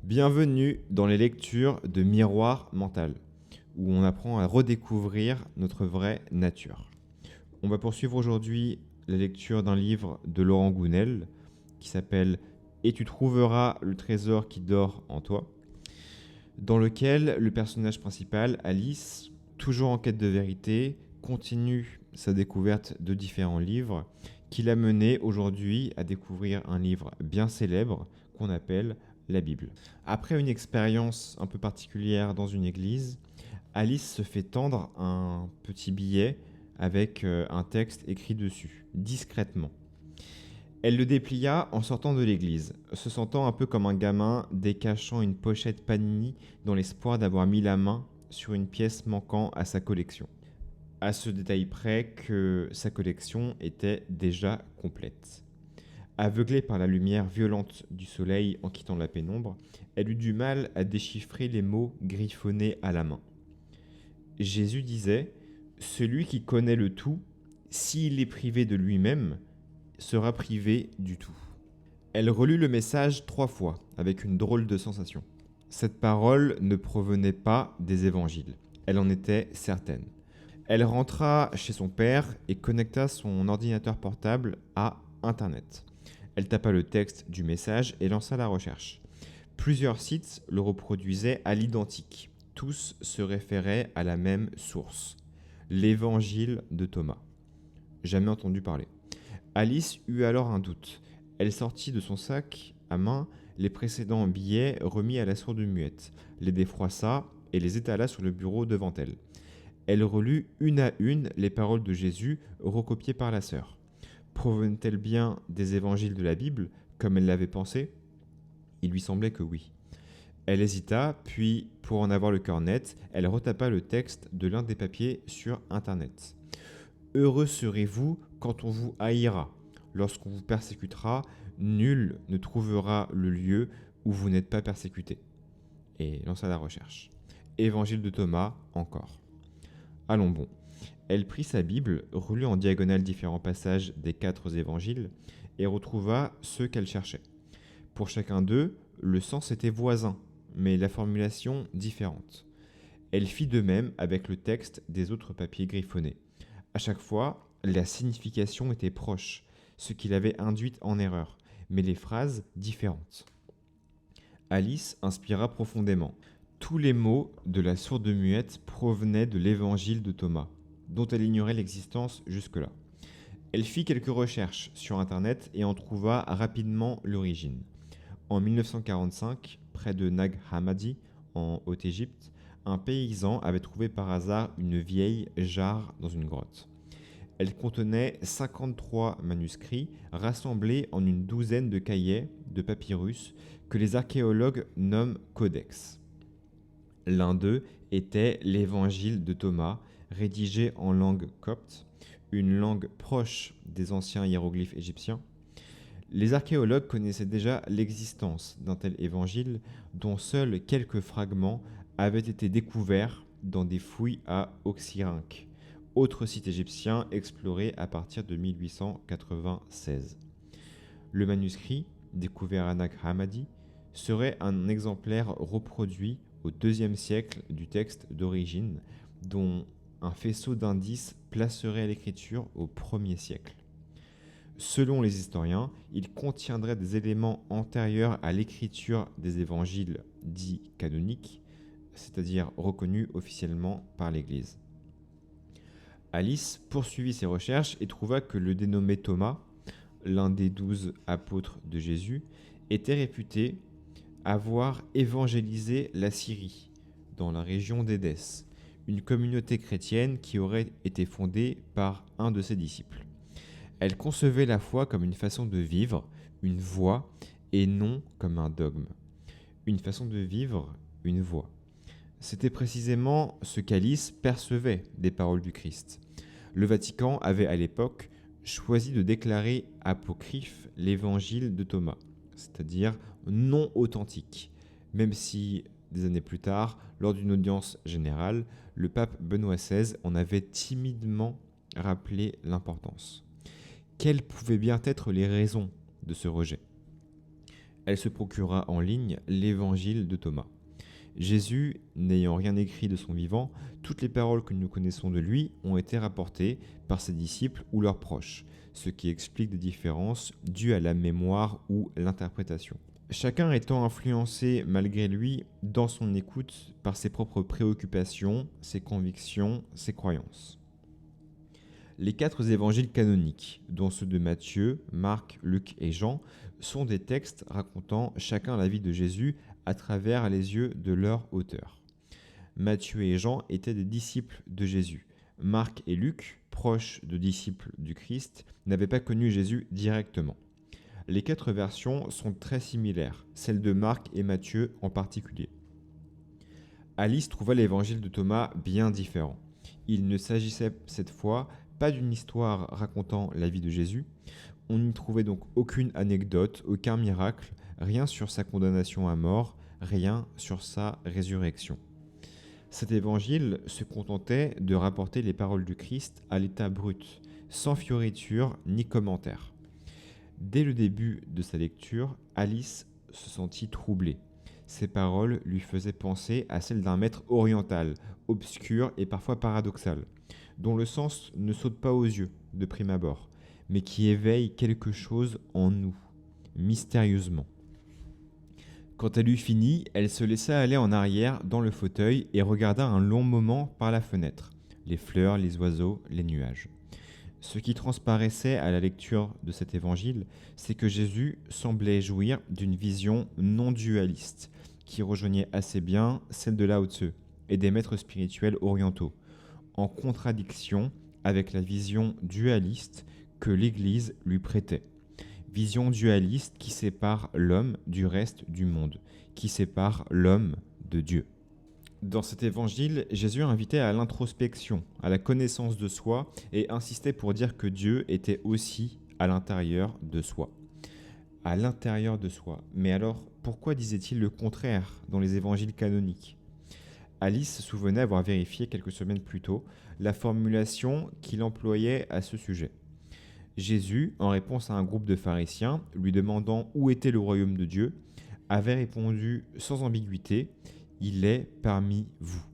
Bienvenue dans les lectures de Miroir mental, où on apprend à redécouvrir notre vraie nature. On va poursuivre aujourd'hui la lecture d'un livre de Laurent Gounel qui s'appelle « Et tu trouveras le trésor qui dort en toi », dans lequel le personnage principal, Alice, toujours en quête de vérité, continue sa découverte de différents livres qui l'a mené aujourd'hui à découvrir un livre bien célèbre qu'on appelle la Bible. Après une expérience un peu particulière dans une église, Alice se fait tendre un petit billet avec un texte écrit dessus, discrètement. Elle le déplia en sortant de l'église, se sentant un peu comme un gamin décachant une pochette Panini dans l'espoir d'avoir mis la main sur une pièce manquant à sa collection. À ce détail près que sa collection était déjà complète. Aveuglée par la lumière violente du soleil en quittant la pénombre, elle eut du mal à déchiffrer les mots griffonnés à la main. Jésus disait « Celui qui connaît le tout, s'il est privé de lui-même, sera privé du tout. » Elle relut le message 3 fois, avec une drôle de sensation. Cette parole ne provenait pas des évangiles, elle en était certaine. Elle rentra chez son père et connecta son ordinateur portable à Internet. Elle tapa le texte du message et lança la recherche. Plusieurs sites le reproduisaient à l'identique. Tous se référaient à la même source, l'Évangile de Thomas. Jamais entendu parler. Alice eut alors un doute. Elle sortit de son sac à main les précédents billets remis à la sourde-muette, les défroissa et les étala sur le bureau devant elle. Elle relut une à une les paroles de Jésus recopiées par la sœur. Provenaient-elles bien des évangiles de la Bible, comme elle l'avait pensé ? Il lui semblait que oui. Elle hésita, puis, pour en avoir le cœur net, elle retapa le texte de l'un des papiers sur Internet. « Heureux serez-vous quand on vous haïra. Lorsqu'on vous persécutera, nul ne trouvera le lieu où vous n'êtes pas persécuté. » Et lança la recherche. Évangile de Thomas, encore. Allons bon. Elle prit sa Bible, relut en diagonale différents passages des 4 évangiles, et retrouva ceux qu'elle cherchait. Pour chacun d'eux, le sens était voisin, mais la formulation différente. Elle fit de même avec le texte des autres papiers griffonnés. À chaque fois, la signification était proche, ce qui l'avait induite en erreur, mais les phrases différentes. Alice inspira profondément. Tous les mots de la sourde-muette provenaient de l'évangile de Thomas, dont elle ignorait l'existence jusque-là. Elle fit quelques recherches sur Internet et en trouva rapidement l'origine. En 1945, près de Nag Hammadi, en Haute-Égypte, un paysan avait trouvé par hasard une vieille jarre dans une grotte. Elle contenait 53 manuscrits rassemblés en une douzaine de cahiers de papyrus que les archéologues nomment codex. L'un d'eux était l'Évangile de Thomas, rédigé en langue copte, une langue proche des anciens hiéroglyphes égyptiens. Les archéologues connaissaient déjà l'existence d'un tel évangile, dont seuls quelques fragments avaient été découverts dans des fouilles à Oxyrhynque, autre site égyptien exploré à partir de 1896. Le manuscrit, découvert à Nag Hammadi, serait un exemplaire reproduit au IIe siècle du texte d'origine, dont un faisceau d'indices placerait l'écriture au 1er siècle. Selon les historiens, il contiendrait des éléments antérieurs à l'écriture des évangiles dits canoniques, c'est-à-dire reconnus officiellement par l'Église. Alice poursuivit ses recherches et trouva que le dénommé Thomas, l'un des 12 apôtres de Jésus, était réputé avoir évangélisé la Syrie, dans la région d'Édesse, une communauté chrétienne qui aurait été fondée par un de ses disciples. Elle concevait la foi comme une façon de vivre, une voie, et non comme un dogme. Une façon de vivre, une voie. C'était précisément ce qu'Alice percevait des paroles du Christ. Le Vatican avait à l'époque choisi de déclarer apocryphe l'évangile de Thomas, c'est-à-dire non authentique, même si, des années plus tard, lors d'une audience générale, le pape Benoît XVI en avait timidement rappelé l'importance. Quelles pouvaient bien être les raisons de ce rejet ? Elle se procura en ligne l'évangile de Thomas. Jésus, n'ayant rien écrit de son vivant, toutes les paroles que nous connaissons de lui ont été rapportées par ses disciples ou leurs proches, ce qui explique des différences dues à la mémoire ou l'interprétation. Chacun étant influencé malgré lui dans son écoute par ses propres préoccupations, ses convictions, ses croyances. Les 4 évangiles canoniques, dont ceux de Matthieu, Marc, Luc et Jean, sont des textes racontant chacun la vie de Jésus à travers les yeux de leur auteur. Matthieu et Jean étaient des disciples de Jésus. Marc et Luc, proches de disciples du Christ, n'avaient pas connu Jésus directement. Les 4 versions sont très similaires, celles de Marc et Matthieu en particulier. Alice trouva l'évangile de Thomas bien différent. Il ne s'agissait cette fois pas d'une histoire racontant la vie de Jésus. On n'y trouvait donc aucune anecdote, aucun miracle, rien sur sa condamnation à mort, rien sur sa résurrection. Cet évangile se contentait de rapporter les paroles du Christ à l'état brut, sans fioriture ni commentaire. Dès le début de sa lecture, Alice se sentit troublée. Ces paroles lui faisaient penser à celles d'un maître oriental, obscur et parfois paradoxal, dont le sens ne saute pas aux yeux de prime abord, mais qui éveille quelque chose en nous, mystérieusement. Quand elle eut fini, elle se laissa aller en arrière dans le fauteuil et regarda un long moment par la fenêtre, les fleurs, les oiseaux, les nuages. Ce qui transparaissait à la lecture de cet évangile, c'est que Jésus semblait jouir d'une vision non dualiste, qui rejoignait assez bien celle de Lao Tzu et des maîtres spirituels orientaux, en contradiction avec la vision dualiste que l'Église lui prêtait. Vision dualiste qui sépare l'homme du reste du monde, qui sépare l'homme de Dieu. Dans cet évangile, Jésus invitait à l'introspection, à la connaissance de soi et insistait pour dire que Dieu était aussi à l'intérieur de soi. À l'intérieur de soi. Mais alors, pourquoi disait-il le contraire dans les évangiles canoniques ? Alice se souvenait avoir vérifié quelques semaines plus tôt la formulation qu'il employait à ce sujet. Jésus, en réponse à un groupe de pharisiens lui demandant où était le royaume de Dieu, avait répondu sans ambiguïté « Il est parmi vous »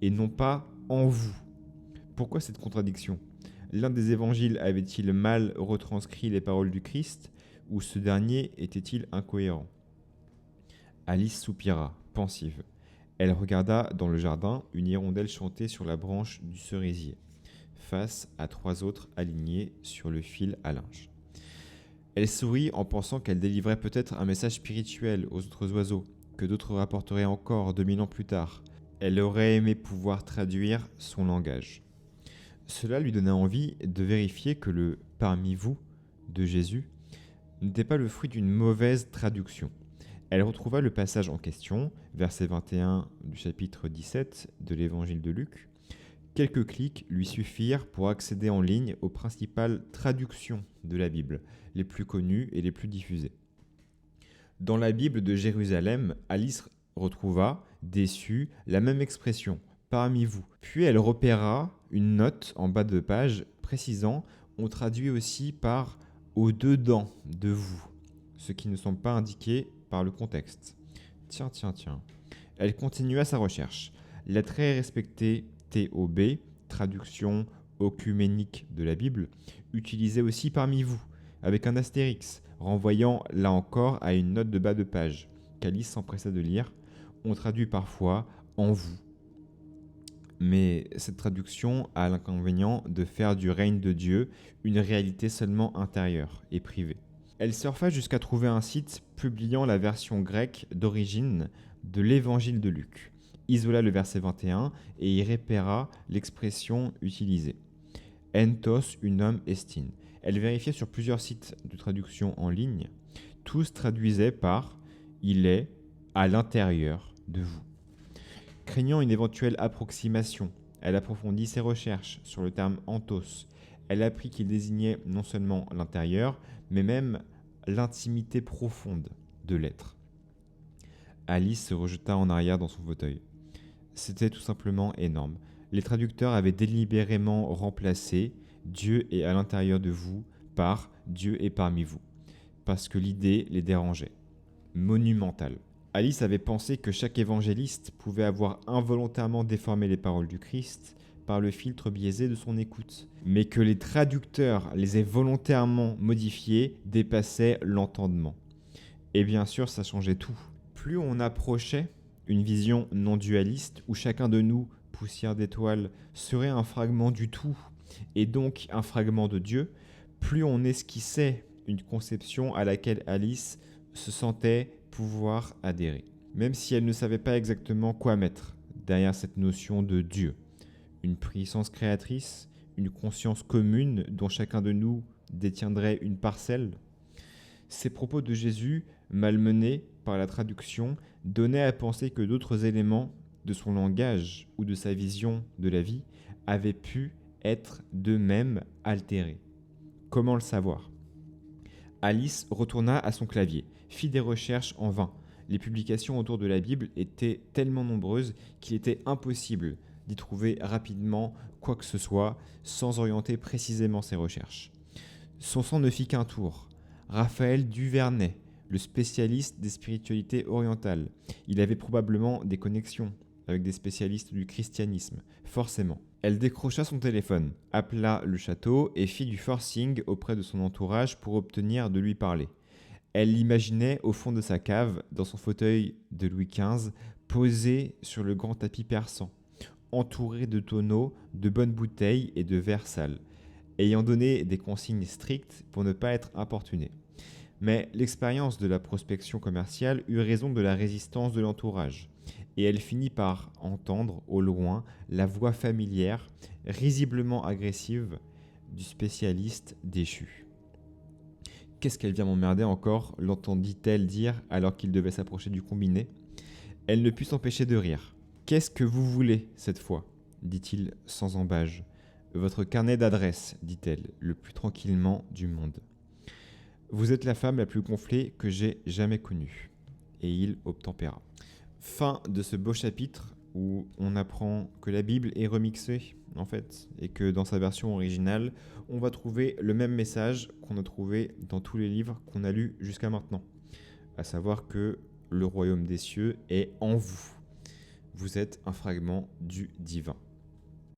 et non pas « en vous ». Pourquoi cette contradiction ? L'un des évangiles avait-il mal retranscrit les paroles du Christ ou ce dernier était-il incohérent ? Alice soupira, pensive. Elle regarda dans le jardin une hirondelle chanter sur la branche du cerisier, face à 3 autres alignés sur le fil à linge. Elle sourit en pensant qu'elle délivrait peut-être un message spirituel aux autres oiseaux, que d'autres rapporteraient encore 2000 ans plus tard. Elle aurait aimé pouvoir traduire son langage. Cela lui donna envie de vérifier que le « parmi vous » de Jésus n'était pas le fruit d'une mauvaise traduction. Elle retrouva le passage en question, verset 21 du chapitre 17 de l'évangile de Luc. Quelques clics lui suffirent pour accéder en ligne aux principales traductions de la Bible, les plus connues et les plus diffusées. Dans la Bible de Jérusalem, Alice retrouva, déçue, la même expression, parmi vous. Puis elle repéra une note en bas de page précisant « on traduit aussi par au dedans de vous », ce qui ne semble pas indiqué par le contexte. Tiens. Elle continua sa recherche. La très respectée TOB, traduction œcuménique de la Bible, utilisait aussi parmi vous, avec un astérix, renvoyant là encore à une note de bas de page, qu'Alice s'empressa de lire. On traduit parfois en vous. Mais cette traduction a l'inconvénient de faire du règne de Dieu une réalité seulement intérieure et privée. Elle surfa jusqu'à trouver un site publiant la version grecque d'origine de l'évangile de Luc, isola le verset 21 et y repéra l'expression utilisée. Entos unum estin. Elle vérifiait sur plusieurs sites de traduction en ligne. Tous traduisaient par « il est à l'intérieur de vous ». Craignant une éventuelle approximation, elle approfondit ses recherches sur le terme entos. Elle apprit qu'il désignait non seulement l'intérieur, mais même l'intimité profonde de l'être. Alice se rejeta en arrière dans son fauteuil. C'était tout simplement énorme. Les traducteurs avaient délibérément remplacé « Dieu est à l'intérieur de vous » par « Dieu est parmi vous », parce que l'idée les dérangeait. monumentale. Alice avait pensé que chaque évangéliste pouvait avoir involontairement déformé les paroles du Christ par le filtre biaisé de son écoute, mais que les traducteurs les aient volontairement modifiés dépassait l'entendement. Et bien sûr, ça changeait tout. Plus on approchait une vision non dualiste où chacun de nous, poussière d'étoiles, serait un fragment du tout et donc un fragment de Dieu, plus on esquissait une conception à laquelle Alice se sentait pouvoir adhérer. Même si elle ne savait pas exactement quoi mettre derrière cette notion de Dieu. Une puissance créatrice, une conscience commune dont chacun de nous détiendrait une parcelle. Ces propos de Jésus, malmenés par la traduction, donnaient à penser que d'autres éléments de son langage ou de sa vision de la vie avaient pu être d'eux-mêmes altérés. Comment le savoir ? Alice retourna à son clavier, fit des recherches en vain. Les publications autour de la Bible étaient tellement nombreuses qu'il était impossible d'y trouver rapidement quoi que ce soit sans orienter précisément ses recherches. Son sang ne fit qu'un tour. Raphaël Duvernay, le spécialiste des spiritualités orientales. Il avait probablement des connexions avec des spécialistes du christianisme, forcément. Elle décrocha son téléphone, appela le château et fit du forcing auprès de son entourage pour obtenir de lui parler. Elle l'imaginait au fond de sa cave, dans son fauteuil de Louis XV, posé sur le grand tapis persan, entouré de tonneaux, de bonnes bouteilles et de verres sales, ayant donné des consignes strictes pour ne pas être importunée. Mais l'expérience de la prospection commerciale eut raison de la résistance de l'entourage, et elle finit par entendre au loin la voix familière, risiblement agressive, du spécialiste déchu. « Qu'est-ce qu'elle vient m'emmerder encore ?» l'entendit-elle dire alors qu'il devait s'approcher du combiné. Elle ne put s'empêcher de rire. « Qu'est-ce que vous voulez cette fois ?» dit-il sans embâge. « Votre carnet d'adresse, dit-elle, le plus tranquillement du monde. Vous êtes la femme la plus gonflée que j'ai jamais connue. » Et il obtempéra. Fin de ce beau chapitre où on apprend que la Bible est remixée, en fait, et que dans sa version originale, on va trouver le même message qu'on a trouvé dans tous les livres qu'on a lus jusqu'à maintenant. À savoir que le royaume des cieux est en vous. Vous êtes un fragment du divin.